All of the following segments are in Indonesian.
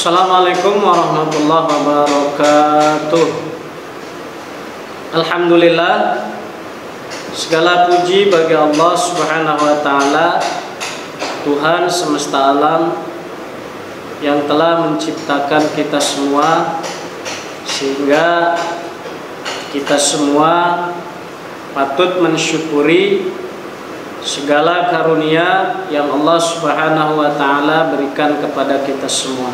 Assalamualaikum warahmatullahi wabarakatuh. Alhamdulillah, segala puji bagi Allah Subhanahu wa taala, Tuhan semesta alam yang telah menciptakan kita semua, sehingga kita semua patut mensyukuri segala karunia yang Allah Subhanahu wa taala berikan kepada kita semua.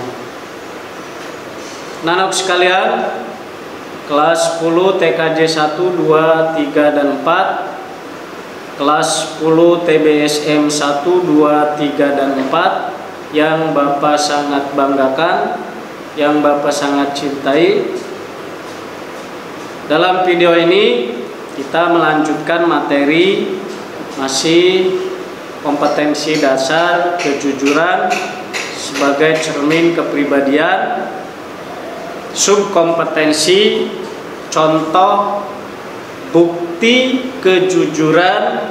Anak sekalian, kelas 10 TKJ 1, 2, 3 dan 4, kelas 10 TBSM 1, 2, 3 dan 4 yang Bapak sangat banggakan, yang Bapak sangat cintai. Dalam video ini kita melanjutkan materi masih kompetensi dasar kejujuran sebagai cermin kepribadian, subkompetensi contoh bukti kejujuran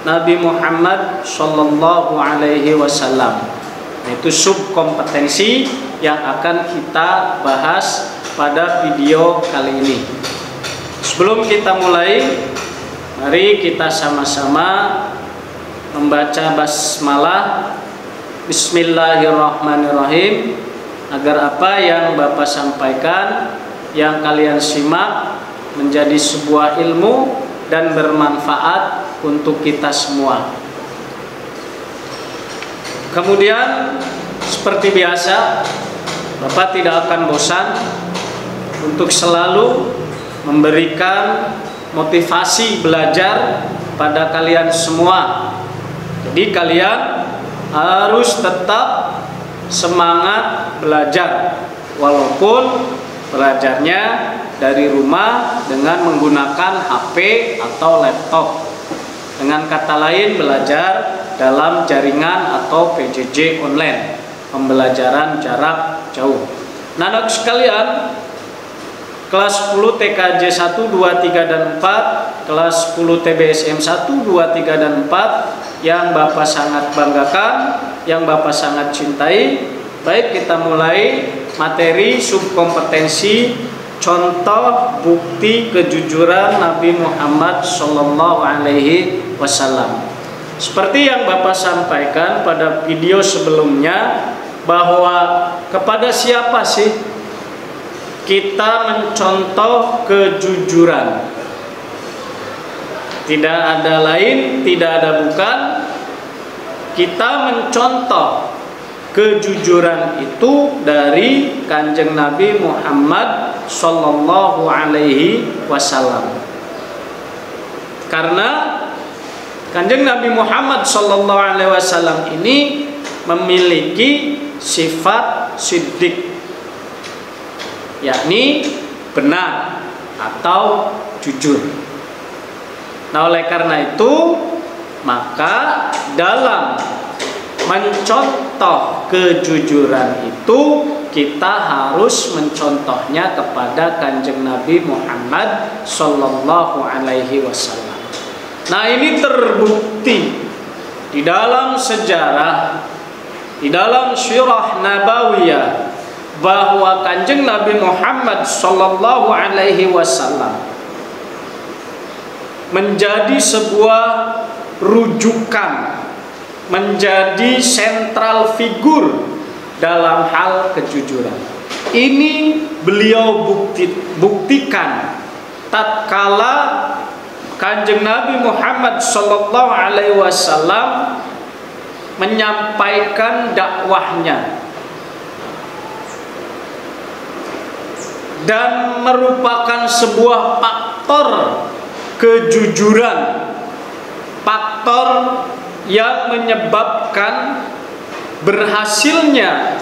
Nabi Muhammad Sallallahu Alaihi Wasallam. Itu subkompetensi yang akan kita bahas pada video kali ini. Sebelum kita mulai, mari kita sama-sama membaca basmalah. Bismillahirrahmanirrahim, agar apa yang Bapak sampaikan, yang kalian simak menjadi sebuah ilmu dan bermanfaat untuk kita semua. Kemudian seperti biasa, Bapak tidak akan bosan untuk selalu memberikan motivasi belajar pada kalian semua. Jadi kalian harus tetap semangat belajar, walaupun belajarnya dari rumah dengan menggunakan HP atau laptop. Dengan kata lain, belajar dalam jaringan atau PJJ online, pembelajaran jarak jauh. Anak sekalian, kelas 10 TKJ 1, 2, 3 dan 4, kelas 10 TBSM 1, 2, 3 dan 4 yang Bapak sangat banggakan, yang Bapak sangat cintai. Baik, kita mulai materi subkompetensi contoh bukti kejujuran Nabi Muhammad Sallallahu Alaihi Wasallam. Seperti yang Bapak sampaikan pada video sebelumnya, bahwa kepada siapa sih kita mencontoh kejujuran? Tidak ada lain, tidak ada bukan. Kita mencontoh kejujuran itu dari Kanjeng Nabi Muhammad Sallallahu Alaihi Wasallam. Karena Kanjeng Nabi Muhammad Sallallahu Alaihi Wasallam ini memiliki sifat siddiq, yakni benar atau jujur. Nah, oleh karena itu, maka dalam mencontoh kejujuran itu kita harus mencontohnya kepada Kanjeng Nabi Muhammad Sallallahu Alaihi Wasallam. Nah, ini terbukti di dalam sejarah, di dalam sirah nabawiyah, bahwa Kanjeng Nabi Muhammad Sallallahu Alaihi Wasallam menjadi sebuah rujukan, menjadi sentral figur dalam hal kejujuran. Ini beliau buktikan tatkala Kanjeng Nabi Muhammad Sallallahu Alaihi Wasallam menyampaikan dakwahnya, dan merupakan sebuah faktor kejujuran, faktor yang menyebabkan berhasilnya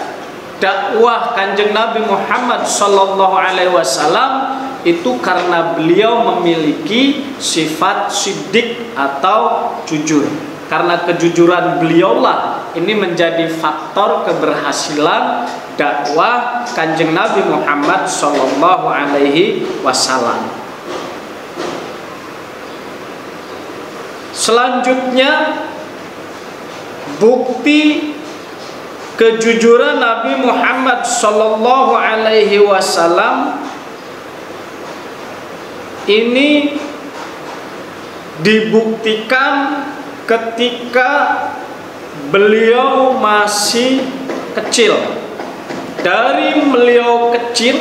dakwah Kanjeng Nabi Muhammad Sallallahu Alaihi Wasallam itu karena beliau memiliki sifat siddiq atau jujur. Karena kejujuran beliaulah ini menjadi faktor keberhasilan dakwah Kanjeng Nabi Muhammad Sallallahu Alaihi Wasallam. Selanjutnya, bukti kejujuran Nabi Muhammad sallallahu alaihi wasallam ini dibuktikan ketika beliau masih kecil. Dari beliau kecil,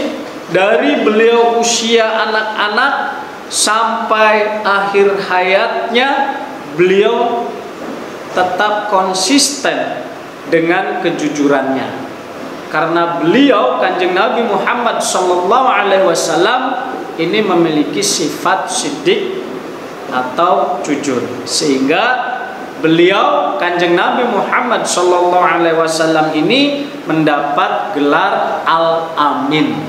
dari beliau usia anak-anak sampai akhir hayatnya, beliau tetap konsisten dengan kejujurannya. Karena beliau, Kanjeng Nabi Muhammad SAW ini memiliki sifat siddiq atau jujur, sehingga beliau, Kanjeng Nabi Muhammad SAW ini mendapat gelar Al-Amin,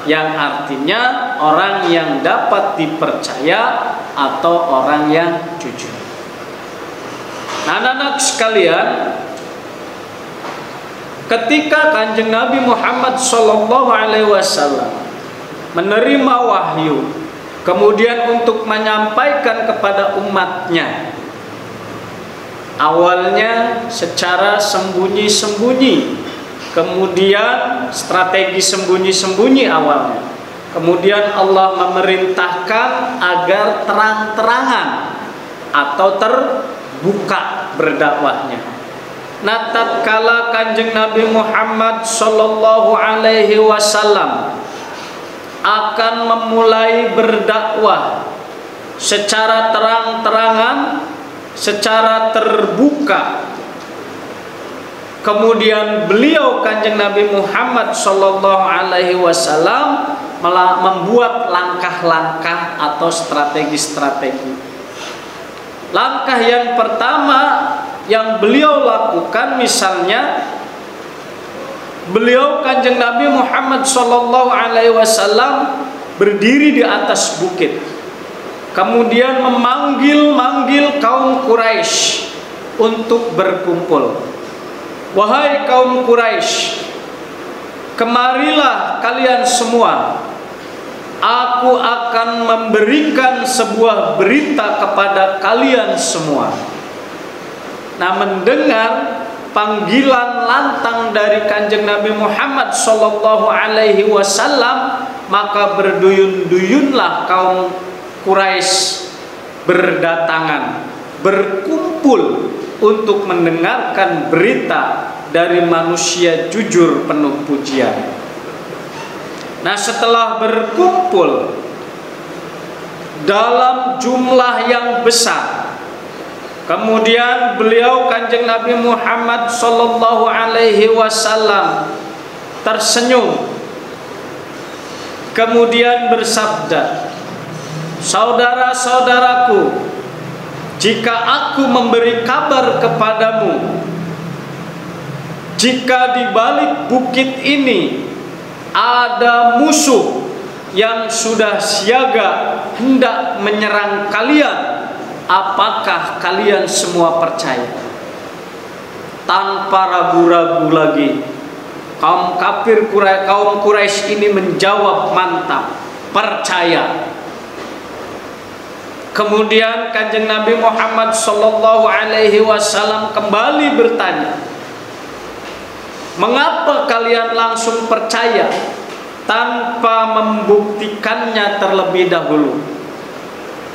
yang artinya orang yang dapat dipercaya atau orang yang jujur. Nah, anak-anak sekalian, ketika Kanjeng Nabi Muhammad SAW menerima wahyu, kemudian untuk menyampaikan kepada umatnya, awalnya secara sembunyi-sembunyi, kemudian strategi sembunyi-sembunyi awalnya, kemudian Allah memerintahkan agar terang-terangan atau terbuka berdakwahnya. Nah, tatkala Kanjeng Nabi Muhammad sallallahu alaihi wasallam akan memulai berdakwah secara terang-terangan, secara terbuka, kemudian beliau, Kanjeng Nabi Muhammad sallallahu alaihi wasallam membuat langkah-langkah atau strategi-strategi. Langkah yang pertama yang beliau lakukan, misalnya beliau, Kanjeng Nabi Muhammad sallallahu alaihi wasallam berdiri di atas bukit, kemudian memanggil kaum Quraisy untuk berkumpul. Wahai kaum Quraisy, kemarilah kalian semua. Aku akan memberikan sebuah berita kepada kalian semua. Nah, mendengar panggilan lantang dari Kanjeng Nabi Muhammad sallallahu alaihi wasallam, maka berduyun-duyunlah kaum Quraisy berdatangan, berkumpul untuk mendengarkan berita dari manusia jujur penuh pujian. Nah, setelah berkumpul dalam jumlah yang besar, kemudian beliau, Kanjeng Nabi Muhammad sallallahu alaihi wasallam tersenyum, kemudian bersabda, "Saudara-saudaraku, jika aku memberi kabar kepadamu, jika di balik bukit ini ada musuh yang sudah siaga hendak menyerang kalian, apakah kalian semua percaya?" Tanpa ragu-ragu lagi, kaum Quraisy ini menjawab mantap, percaya. Kemudian Kanjeng Nabi Muhammad sallallahu alaihi wasallam kembali bertanya, "Mengapa kalian langsung percaya tanpa membuktikannya terlebih dahulu?"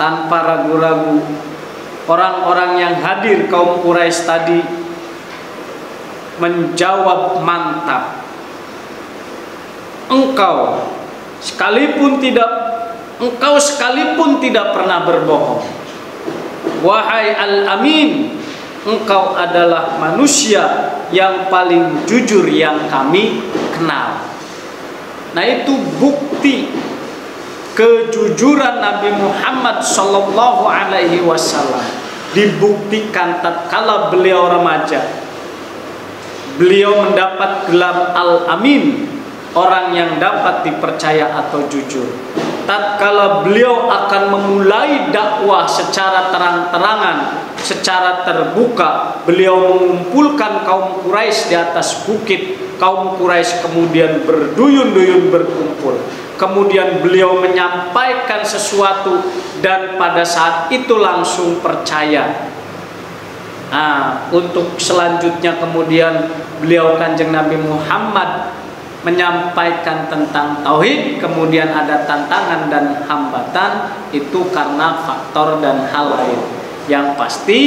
Tanpa ragu-ragu, orang-orang yang hadir kaum Quraisy tadi menjawab mantap, Engkau sekalipun tidak pernah berbohong. Wahai Al-Amin, engkau adalah manusia yang paling jujur yang kami kenal. Nah, itu bukti kejujuran Nabi Muhammad sallallahu alaihi wasallam, dibuktikan tatkala beliau remaja. Beliau mendapat gelar Al-Amin, orang yang dapat dipercaya atau jujur. Tatkala beliau akan memulai dakwah secara terang-terangan, secara terbuka, beliau mengumpulkan kaum Quraisy di atas bukit. Kaum Quraisy kemudian berduyun-duyun berkumpul. Kemudian beliau menyampaikan sesuatu dan pada saat itu langsung percaya. Nah, untuk selanjutnya kemudian beliau Kanjeng Nabi Muhammad menyampaikan tentang tauhid, kemudian ada tantangan dan hambatan, itu karena faktor dan hal lain. Yang pasti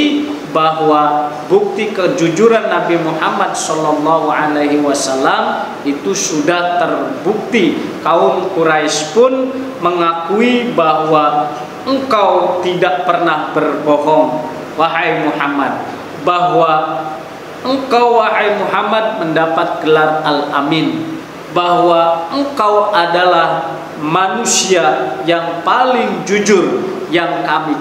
bahwa bukti kejujuran Nabi Muhammad SAW itu sudah terbukti. Kaum Quraisy pun mengakui bahwa engkau tidak pernah berbohong, wahai Muhammad, bahwa engkau wahai Muhammad mendapat gelar Al-Amin, bahwa engkau adalah manusia yang paling jujur yang kami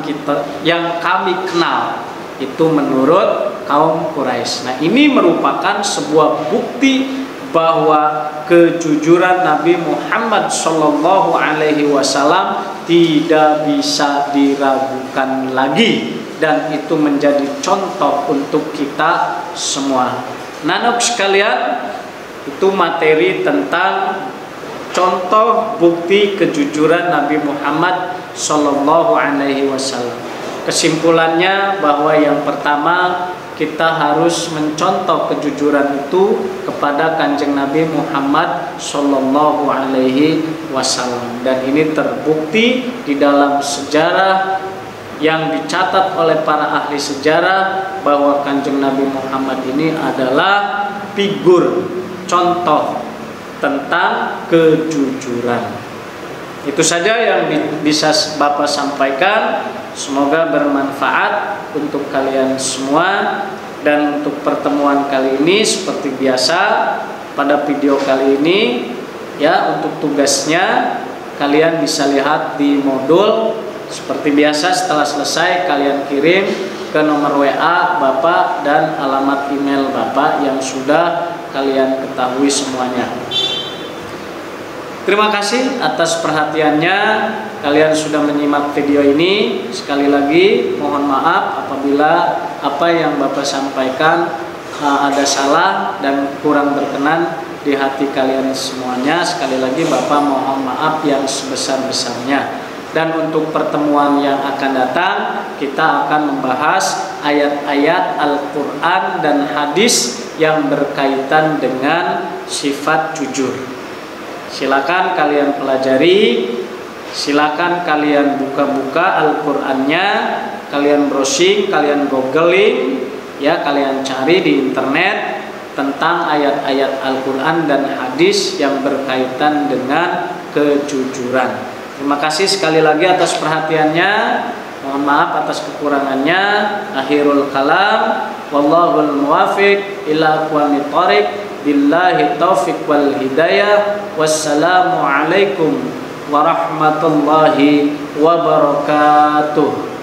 kenal. Itu menurut kaum Quraisy. Nah, ini merupakan sebuah bukti bahwa kejujuran Nabi Muhammad SAW tidak bisa diragukan lagi, dan itu menjadi contoh untuk kita semua. Nanok sekalian, itu materi tentang contoh bukti kejujuran Nabi Muhammad SAW. Kesimpulannya bahwa yang pertama, kita harus mencontoh kejujuran itu kepada Kanjeng Nabi Muhammad SAW, dan ini terbukti di dalam sejarah yang dicatat oleh para ahli sejarah bahwa Kanjeng Nabi Muhammad ini adalah figur contoh tentang kejujuran. Itu saja yang bisa Bapak sampaikan. Semoga bermanfaat untuk kalian semua. Dan untuk pertemuan kali ini seperti biasa pada video kali ini, ya, untuk tugasnya kalian bisa lihat di modul. Seperti biasa, setelah selesai kalian kirim ke nomor WA Bapak dan alamat email Bapak yang sudah kalian ketahui semuanya. Terima kasih atas perhatiannya. Kalian sudah menyimak video ini. Sekali lagi mohon maaf apabila apa yang Bapak sampaikan ada salah dan kurang berkenan di hati kalian semuanya. Sekali lagi Bapak mohon maaf yang sebesar-besarnya. Dan untuk pertemuan yang akan datang, kita akan membahas ayat-ayat Al-Quran dan hadis yang berkaitan dengan sifat jujur. Silakan kalian pelajari, silakan kalian buka-buka Al-Qur'annya, kalian browsing, kalian googling, ya, kalian cari di internet tentang ayat-ayat Al-Qur'an dan hadis yang berkaitan dengan kejujuran. Terima kasih sekali lagi atas perhatiannya. Mohon maaf atas kekurangannya. Akhirul kalam, wallahul muwafiq ila aqwamit thoriq. Billahi taufiq wal hidayah. Wassalamualaikum warahmatullahi wabarakatuh.